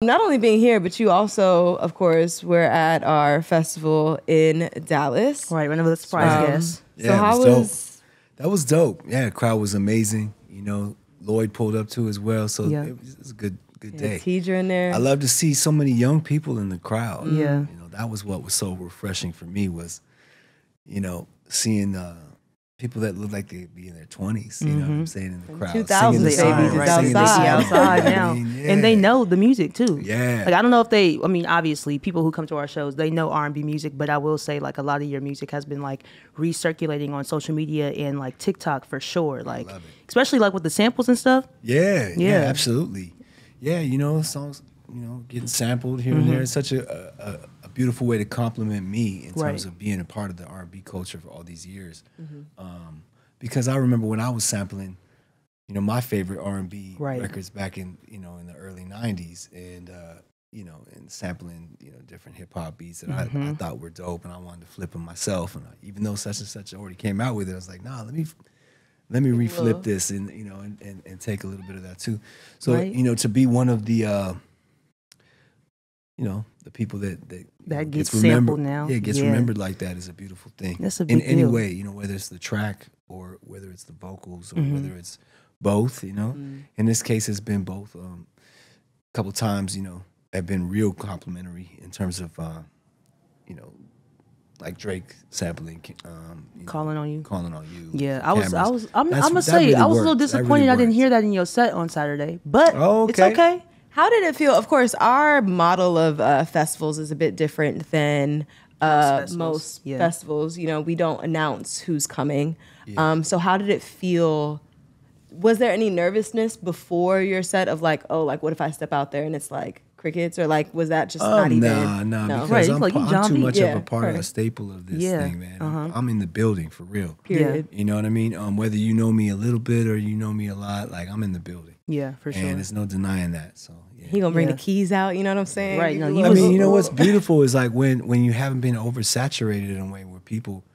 Not only being here, but you also, of course, were at our festival in Dallas. Right, one of the surprise guests. So how was that? Was dope. Yeah, the crowd was amazing. You know, Lloyd pulled up too as well, so it was a good day. Teacher in there. I love to see so many young people in the crowd. Yeah, you know, that was what was so refreshing for me was, you know, seeing people that look like they'd be in their 20s, you know what I'm saying, in the crowd. 2000s babies is outside now. I mean, yeah. And they know the music too. Yeah. Like, I don't know if they, I mean, obviously, people who come to our shows, they know R&B music, but I will say, like, a lot of your music has been, like, recirculating on social media and, like, TikTok for sure. Like, especially, like, with the samples and stuff. Yeah, absolutely. Yeah, you know, songs, you know, getting sampled here and there. It's such a beautiful way to compliment me in terms of being a part of the R&B culture for all these years. Because I remember when I was sampling, you know, my favorite R&B records back in, you know, in the early 90s and, you know, and sampling, you know, different hip hop beats that I thought were dope and I wanted to flip them myself. And even though such and such already came out with it, I was like, nah, let me reflip this and, you know, and take a little bit of that too. So, you know, to be one of the, you know, the people that gets sampled now. Yeah, gets remembered like that is a beautiful thing. That's a big deal. In any way, you know, whether it's the track or whether it's the vocals or whether it's both, you know. In this case, it's been both. A couple times, you know, have been real complimentary in terms of, you know, like Drake sampling, Calling on You. Calling on You. Yeah, I'm gonna say, I was a little disappointed I didn't hear that in your set on Saturday, but it's okay. How did it feel? Of course, our model of festivals is a bit different than most festivals. You know, we don't announce who's coming. So how did it feel? Was there any nervousness before your set of like, oh, like what if I step out there and it's like crickets, or like was that just not even? No, because I'm too much of a part of a staple of this thing, man. I'm in the building for real. Period. You know what I mean? Whether you know me a little bit or you know me a lot, like I'm in the building. Yeah, for sure. And there's no denying that. So he gonna bring the keys out. You know what I'm saying? Right. No, I mean, you know what's beautiful is like when you haven't been oversaturated in a way where people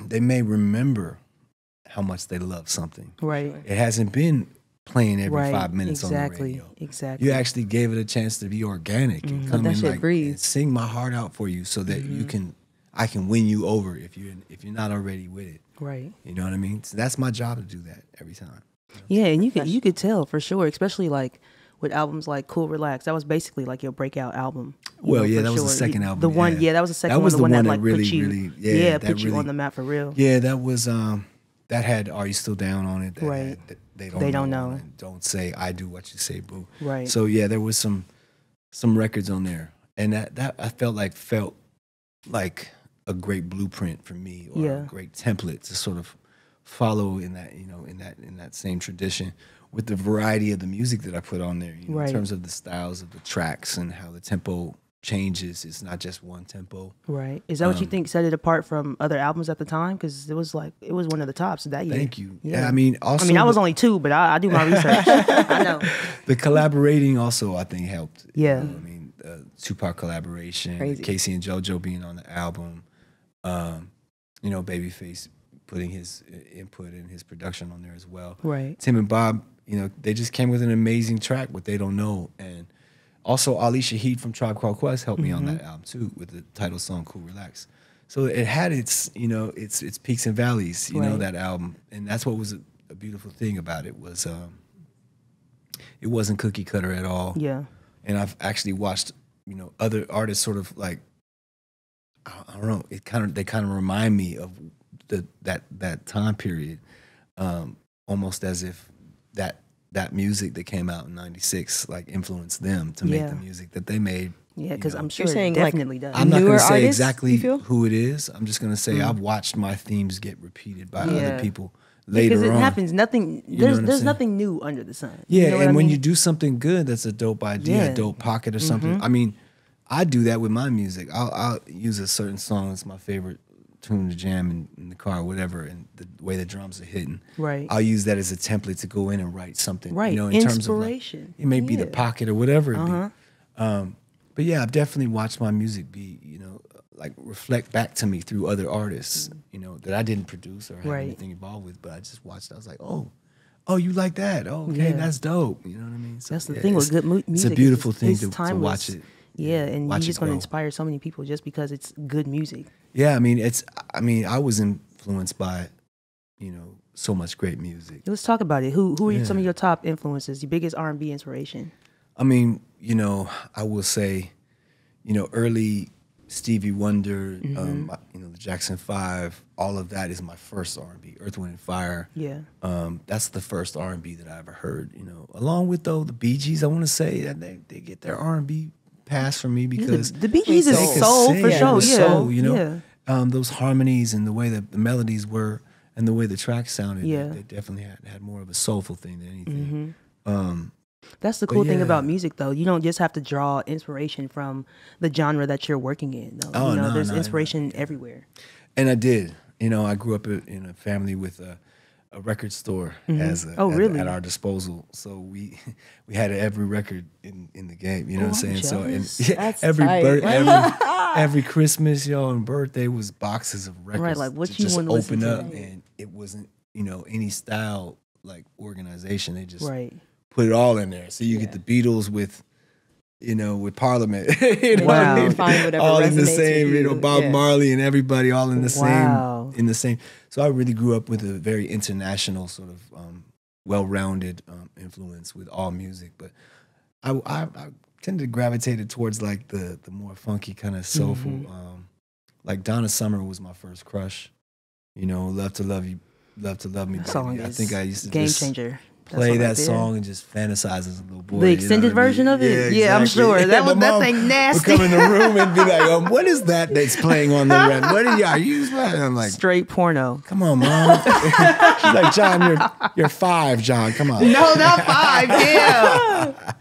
they may remember how much they love something. Right. It hasn't been playing every 5 minutes on the radio. Exactly. You actually gave it a chance to be organic and come in like and sing my heart out for you so that I can win you over if you're not already with it. Right. You know what I mean? So that's my job to do that every time. Yeah, and you could tell for sure, especially like with albums like Cool Relax. That was basically like your breakout album. Well, yeah, that was the second album. The one, that was the second one. The one that like really, put you, put you on the map for real. Yeah, that was that had Are You Still Down on it. Right. They don't know. And Don't Say I Do What You Say Boo. Right. So yeah, there was some records on there, and that I felt like a great blueprint for me, or a great template to sort of follow in that, you know, in that same tradition with the variety of the music that I put on there, you know, in terms of the styles of the tracks and how the tempo changes. It's not just one tempo. Right. Is that what you think set it apart from other albums at the time? Because it was one of the tops that year. Thank you. Yeah. I mean, also, I was only 2, but I do my research. I know. The collaborating also, I think, helped. Yeah. I mean, Tupac collaboration, Casey and JoJo being on the album, you know, Babyface putting his input and his production on there as well. Right. Tim and Bob, you know, they just came with an amazing track, What They Don't Know. And also Ali Shaheed from Tribe Called Quest helped me on that album too, with the title song Cool Relax. So it had its, you know, its peaks and valleys, you know, that album. And that's what was a beautiful thing about it was it wasn't cookie cutter at all. Yeah. And I've actually watched, you know, other artists sort of like, I don't know, they kind of remind me of that time period, almost as if that music that came out in '96 like influenced them to make the music that they made. Yeah, because I'm sure it definitely does. I'm not going to say exactly who it is. I'm just going to say I've watched my themes get repeated by other people later on. Because it happens. Nothing. There's nothing new under the sun. Yeah, you know and when you do something good, that's a dope idea, a dope pocket or something. I mean, I do that with my music. I'll use a certain song that's my favorite tune to jam in the car or whatever, and the way the drums are hitting. Right. I'll use that as a template to go in and write something. Right. You know, in inspiration. Terms of like, it may be the pocket or whatever it be. But yeah, I've definitely watched my music be, you know, like reflect back to me through other artists, you know, that I didn't produce or have anything involved with, but I just watched. I was like, oh, oh, you like that? Oh, okay, that's dope. You know what I mean? So, that's the thing with good music. It's a beautiful thing to watch it. Yeah, and you're just going to inspire so many people just because it's good music. Yeah, I was influenced by, so much great music. Let's talk about it. Who are some of your top influences, your biggest R&B inspiration? I will say, early Stevie Wonder, the Jackson 5, all of that is my first R&B. Earth, Wind and Fire. Yeah. That's the first R&B that I ever heard. Along with the Bee Gees, I want to say that they get their R&B pass from me because the Bee Gees is soul for sure. Yeah. Soul, those harmonies and the way that the melodies were and the way the tracks sounded. They definitely had more of a soulful thing than anything. That's the cool thing about music, though. You don't just have to draw inspiration from the genre that you're working in. Though. There's inspiration everywhere. And I did. I grew up in a family with a record store at our disposal. So we had every record in the game. You know what I'm saying? So every Christmas, and birthday was boxes of records. Right, like what to you just want to open listen up, to. and it wasn't any style like organization. They just right. put it all in there. So you get the Beatles with Parliament. Wow. What I mean? Find whatever all in the resonates same, with you. Bob Marley and everybody all in the Wow. same. So I really grew up with a very international sort of well-rounded influence with all music. But I tended to gravitate towards like the more funky kind of soulful. Like Donna Summer was my first crush. Love to Love You, Love to Love Me, that Baby. Song I think I used to game just changer. play that song and just fantasize as a little boy. The extended version of it? Yeah, I'm sure. That thing nasty. Would come in the room and be like, what is that that's playing on the record? What are y'all using? I'm like, straight porno. Come on, Mom. She's like, John, you're 5, John. Come on. No, not 5. Yeah.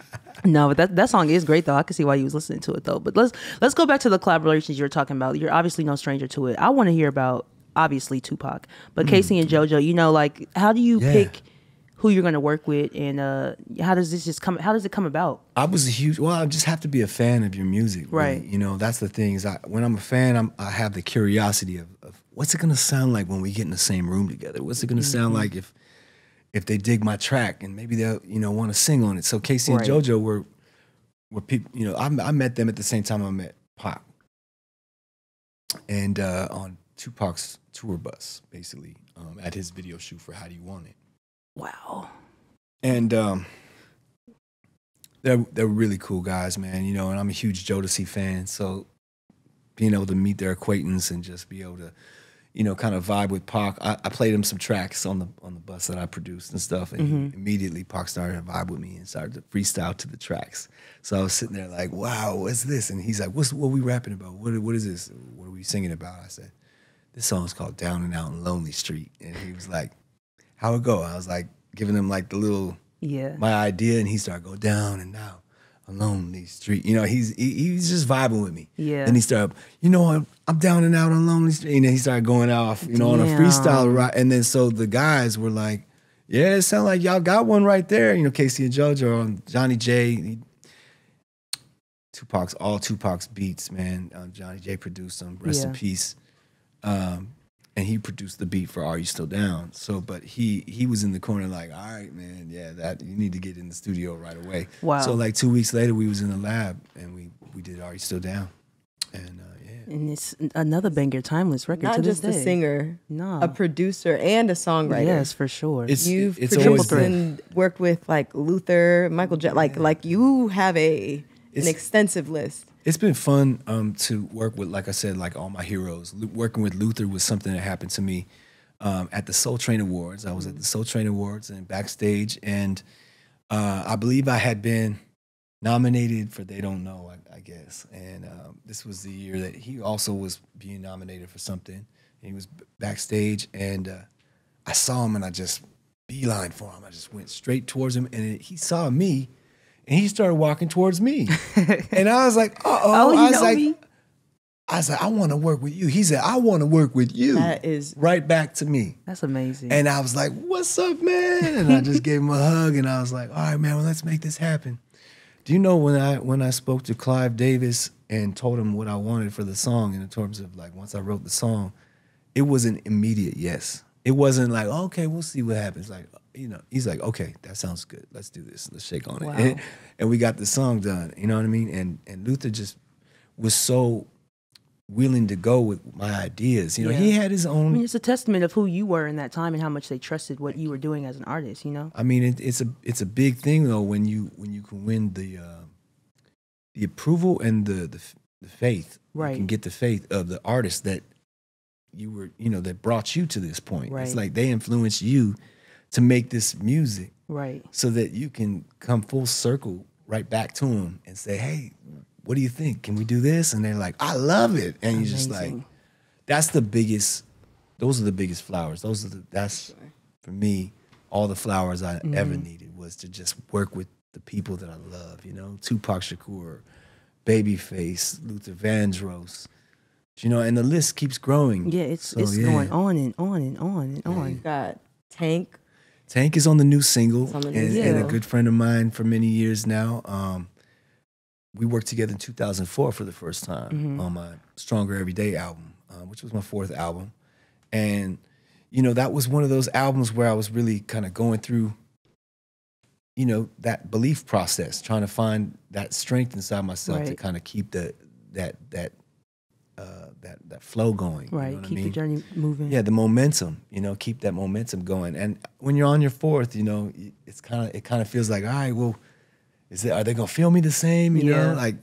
No, but that song is great though. I can see why you was listening to it though. But let's go back to the collaborations you were talking about. You're obviously no stranger to it. I want to hear about obviously Tupac, but Casey and JoJo. Like how do you pick who you're going to work with, and how does it come about? I just have to be a fan of your music. Really. Right. That's the thing is when I'm a fan, I have the curiosity of what's it going to sound like when we get in the same room together? What's it going to sound like if they dig my track and maybe they'll, want to sing on it. So Casey and JoJo were people, I met them at the same time I met Pac. And on Tupac's tour bus, basically, at his video shoot for How Do You Want It. Wow. And they're really cool guys, man, and I'm a huge Jodeci fan, so being able to meet their acquaintance and just be able to, kind of vibe with Pac. I played him some tracks on the bus that I produced and stuff, and immediately Pac started to vibe with me and started to freestyle to the tracks. So I was sitting there like, wow, what's this? And he's like, what are we rapping about? What is this? What are we singing about? I said, this song's called Down and Out in Lonely Street. And he was like, how it go? I was like giving him like the little, my idea, and he started go down and out a lonely street. He's just vibing with me. Yeah. And he started, I'm down and out on lonely street. And then he started going off, on a freestyle ride. And then so the guys were like, yeah, it sounds like y'all got one right there. Casey and JoJo on Johnny J. Tupac's beats, man. Johnny J produced them. Rest in peace. And he produced the beat for Are You Still Down? So, but he was in the corner like, all right, man, that you need to get in the studio right away. Wow. So like 2 weeks later, we was in the lab and we did Are You Still Down? And and it's another banger, timeless record. Not to just this day. A singer, no, a producer and a songwriter. Yes, for sure. You've produced and worked with like Luther, Michael Jackson. Like you have an extensive list. It's been fun to work with, like I said, like all my heroes. Working with Luther was something that happened to me at the Soul Train Awards. I was at the Soul Train Awards and backstage, and I believe I had been nominated for They Don't Know, I guess. And this was the year that he also was being nominated for something. He was backstage, and I saw him, and I just beeline for him. I just went straight towards him, and he saw me. And he started walking towards me. And I was like, uh-oh. I was like, I want to work with you. He said, I want to work with you. That is right back to me. That's amazing. And I was like, what's up, man? And I just gave him a hug, and I was like, all right, man, well, let's make this happen. Do you know when I spoke to Clive Davis and told him what I wanted for the song in terms of like once I wrote the song, it was an immediate yes. it wasn't like, okay, we'll see what happens. Like, he's like, okay, that sounds good. Let's do this. Let's shake on it. And we got the song done. You know what I mean? And Luther just was so willing to go with my ideas. He had his own. I mean, it's a testament of who you were in that time and how much they trusted what you were doing as an artist. I mean, it's a big thing though when you can win the approval and the faith. Right. You can get the faith of the artist that you were, that brought you to this point. Right. It's like they influenced you to make this music. Right. So that you can come full circle right back to them and say, hey, what do you think? Can we do this? And they're like, I love it. And you're just like, those are the biggest flowers. That's for me, all the flowers I ever needed was to just work with the people that I love, Tupac Shakur, Babyface, Luther Vandross, and the list keeps growing. Yeah, it's going on and on and on and on. You got Tank. Tank is on the new single, and a good friend of mine for many years now. We worked together in 2004 for the first time on my Stronger Everyday album, which was my 4th album. And, that was one of those albums where I was really kind of going through, that belief process, trying to find that strength inside myself to kind of keep that flow going. Right, You know what keep I mean? the journey moving. Yeah, the momentum, keep that momentum going. And when you're on your 4th, it kind of feels like, all right, well, are they gonna feel me the same? You know, like,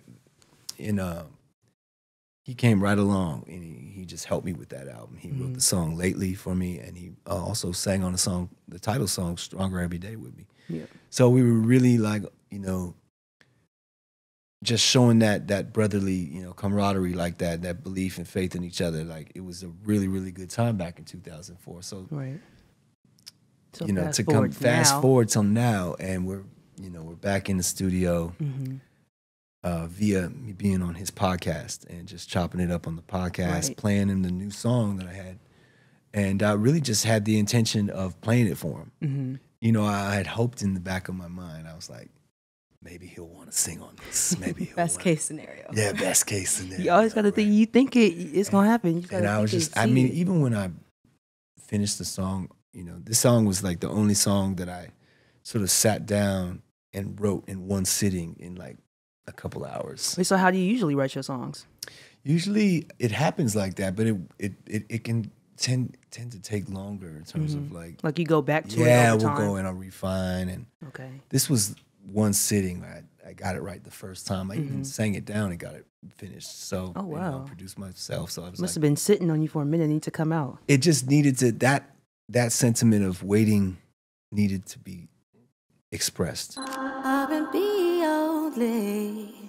he came right along and he just helped me with that album. He wrote the song Lately for me, and he also sang on the title song Stronger Every Day with me. Yeah. So we were really like, just showing that brotherly, camaraderie, like that belief and faith in each other. Like, it was a really, really good time back in 2004. So, right. So to come fast forward till now, and we're back in the studio via me being on his podcast and just chopping it up on the podcast, playing him the new song that I had. And I really just had the intention of playing it for him. I had hoped in the back of my mind, I was like, maybe he'll want to sing on this. Maybe he'll best case scenario. Yeah, best case scenario. You always got to think, you think it's going to happen. And I was even when I finished the song, this song was like the only song that I sort of sat down and wrote in one sitting in like a couple hours. Wait, so how do you usually write your songs? Usually it happens like that, but it can tend to take longer in terms of like you go back to it over time. We'll go and I'll refine. And this was one sitting. I got it right the first time. I even sang it down and got it finished. So I produced myself. So I was must have been sitting on you for a minute, need to come out. It just needed to that sentiment of waiting needed to be expressed. R&B only.